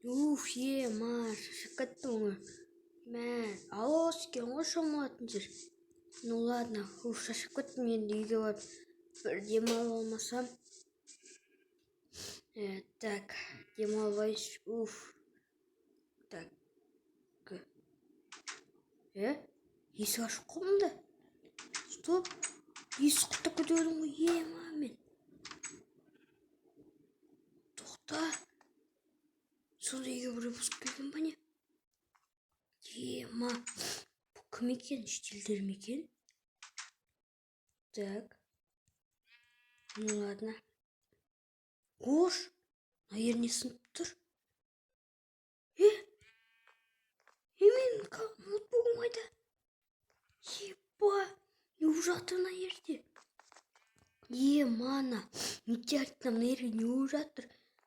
Ема, шашкаттың. Мә, алоскен ошаматын жер. Ну ладно, шашкаттың енді үйге барып бір демалып алмасам. Так, демалбайш. Так. Есік ашық қоймында. Стоп. Есік құттық көтердім ғой, ема мен. Тоқта. Сонда үйге біреу бұзып келген ба не? Ема. Бұл кім екен? Шетелдер ме екен? Так. Ну ладно. Қош. Айыр не сынып тұр? Мен ноутбугым қайда? Еба. Не болып жатыр мына жерде? Ема, неге айттым, мына жерде не болып жатыр?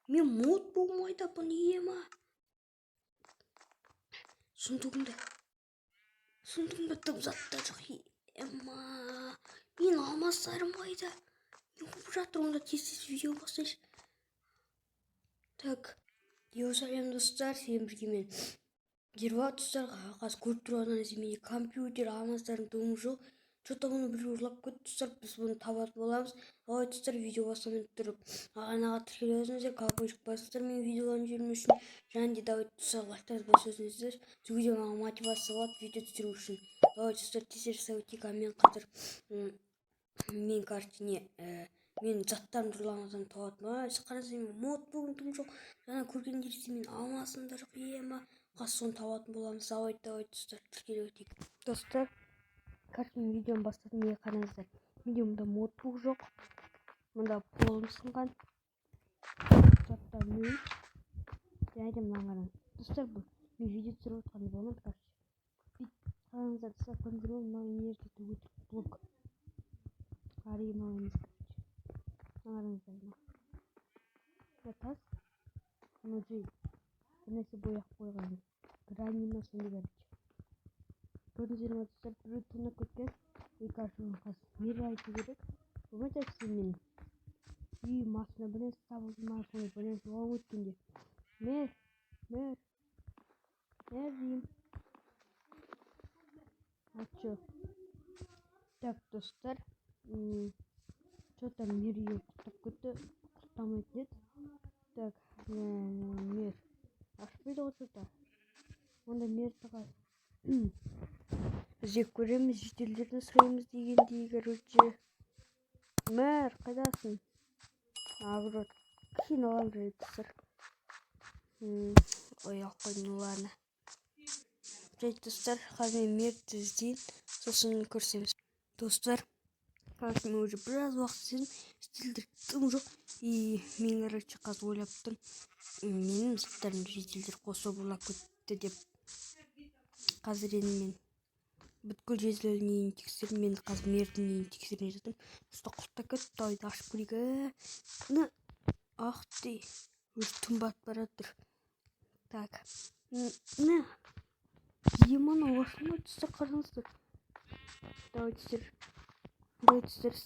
Мен ноутбугым қайда бұны, ема? Сундығымда тым заттар жоқ. Ема. Мен алмастарым қайда? Не болып жатыр? Онда тез видео бастайыншы. Так. Сәлем достар, сен бірге мен. Достарға қазір көріп тұрғаныңыз менде компьютер алмастардың туым жоқ. Что-то оны бір ұрлап кетті достар, біз бұны табатын боламыз. Ой достар, видео бастамай тұрып ағанаға тіркеліп өзіңіздер, колокольчик басыңыздар менің видеоларым жүрмес үшін. Және де давай достар лайктарды басыңыздар. Сол видео маған мотивация болады видео түсіру үшін. Давай достар, тез жасап өтейік. Мен қазір мен заттарымды ұрламасам табатын боламын. Сіз қарасаңыз менің ноутбугым тым жоқ. Жаңа көргендеріңіздей мен алмасым да жоқ, ема. Қазір соны табатын боламыз. Давай достар, тіркеліп өтейік. Достар, қазір мен видеоны бастадым, неге қараңыздар. Видеомда ноутбук жоқ. Мұнда қолым сынған. Заттар мөйіш. Және де мынаны қараңыз. Достар, бұл мен видео түсіріп отқанды болмайды, короче. Қараңыздар, достар, көрдіңіздер ме? Мынау энергия өтірік блок. Қарайым алыңыз, короче. Қараңыздар, мына тас. Мына жей. Bir нәрсе бояп қойған. Гранима сондай, короче. Көрдіңіздер ме достар, біреу тонап кеткен. Қазір мер айту керек. Болмайды әйтсе мен үй масына бір нәрсе табылды ма, сондай бір нәрсе оған өткенде. Мер деймін. Чё? Так, достар, что-то мер ее құттап кетті. Құттамайды деді. Так, мер. Ашпайды ғой что-то. Онда мер тағай. Біз көреміз, жителдерден сұраймыз дегендей, короче. Мэр, қайдасың? Наоборот, қиналам жүреді достар. Ой, қойдым, ну ладно. Жайды достар, қазір мен мерді іздейін, сосын көрсеміз. Достар, қазір мен уже біраз уақыт іздедім, жителдер тым жоқ. И мен, короче, қазір ойлап тұрмын, менің заттарымды жителдер қосып ұрлап кетті деп. Қазір енді мен бүткіл жезлерін тексеріп, мен қазір мердің нейін тексеріп жатырмын. Соста құлттап кетті, давайды ашып көрейік. Ах ты, өзі түн батып бара жатыр. Так, еманы ашылмай достар, қараңыздар. Давайте сіздер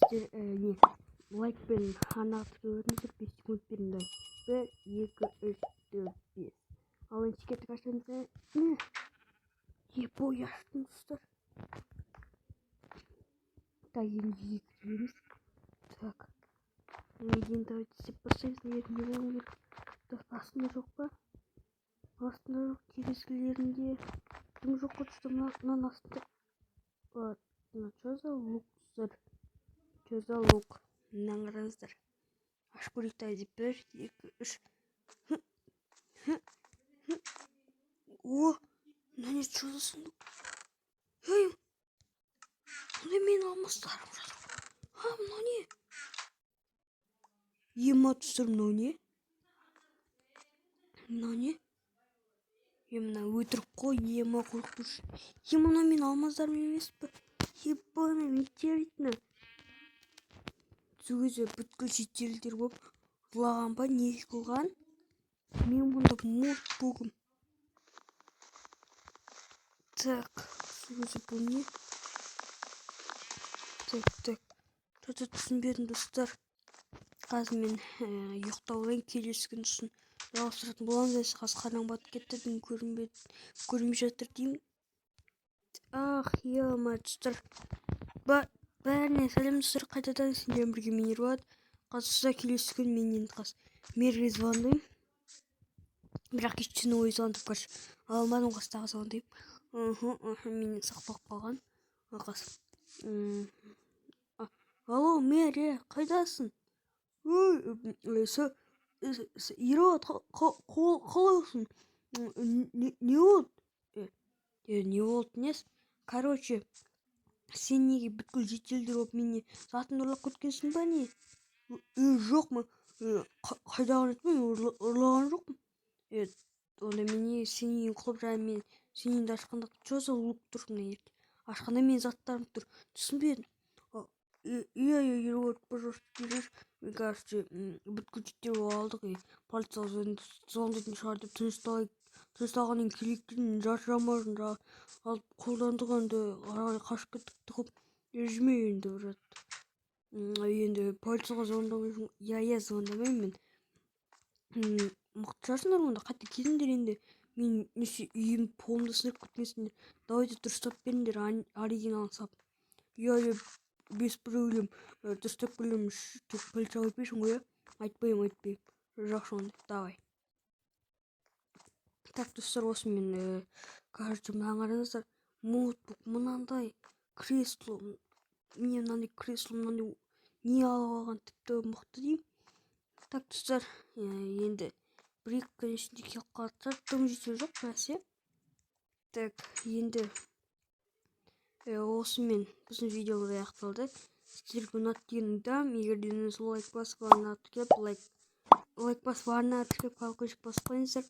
лайкпен анаға тіркеліңіздер, 5 секунд беріңдер. 1, 2, 3, 4, 5. Ал енді секретті қашаңыздар. Ой, аштым достар. Так, енді кіреміз. Так, енді давайте істеп бастаймыз. Не болу керек? Так, астында жоқ па? Астында жоқ, терезелерінде тым жоқ қойды. Мынаның астында. Что за лук, достар? Что за лук? Мынаны қараңыздар. Ашып көрейік, давайте 1, 2, 3. О, мына что за сундук? Мына менің алмастарым жатыр. Мынау не? Ема достар, мынау не? Мынау не? Мына өтірік қой, ема қорқытушы. Мынау менің алмастарым емес пе? Ебаны метеоритні. Сөзі бүткіл шетелдер болып ұрлаған ба, не қылған? Мен бұнда ноутбугым. Так, сөзі бұл не? Так. Что-то түсінбедім достар. Қазір мен ұйықтап алайын, келесі күн жалғастыратын боламыз. Әсі қазір қараң батып кетті, түн көрінбей жатыр деймін. Ах, ема достар, бәріне сәлем достар, қайтадан сендермен бірге мен Ерболат. Қазір келесі күн мен енді қазір мерге звондаймын, бірақ кеше түні бойы звондап қарсы ала алмадым. Қазір тағы звондаймын. Менен сақталып қалған. Алло, мер, қайдасың? Ой, Ерболат, қалайсың? Не болды? Не болды несі? Короче, сен неге бүткіл жетелдер болып мені затымды ұрлап кеткенсің ба не? Жоқпын. Қайдағыны айтпаймын, ұрлаған жоқпын. Онда мен сен үйін қылып жаңа мен сен үйіңді ашқанда жоза лук тұр, мына ерде ашқанда мен заттарым тұр, түсінбедің? Иә, Ерболат, пожалуйста, мен кажется бүткіл жетелеп алдық, полицияға звондайтын шығар деп тынышталғаннан керектен жаржамарын алып қолдандық, енді қарай қашып кеттік қып режиме енді брат. Енді полицияға звондамайсың? Иә, звондамаймын мен. Мықты жасыңдар онда, қайта келіңдер енді. Мен үйім полымды сындырып кеткенсіңдер. Давайте дұрыстап беріңдер, оригиналын сап. Иә, без проблем. Дұрыстап келемін. Тек полицияға айтпайсың ғой, айтпаймын. Жақсы онда, давай. Так, достар, осы мен кажется маған қараңыздар, ноутбук мынандай кресло, мынандай не алып алған, тіпті мықты деймін. Так, достар, енді бір-екі күн ішінде келіп қалады. Тым жетер жоқ бәсе. Так, енді осымен біздің видеомыз аяқталды. Сіздерге ұнады деген ойдамын. Егер де лайк басып қалып қойыңыздар.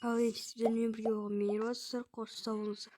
Ал сіздермен бірге болған мен Ерболат. Қош сау болыңыздар.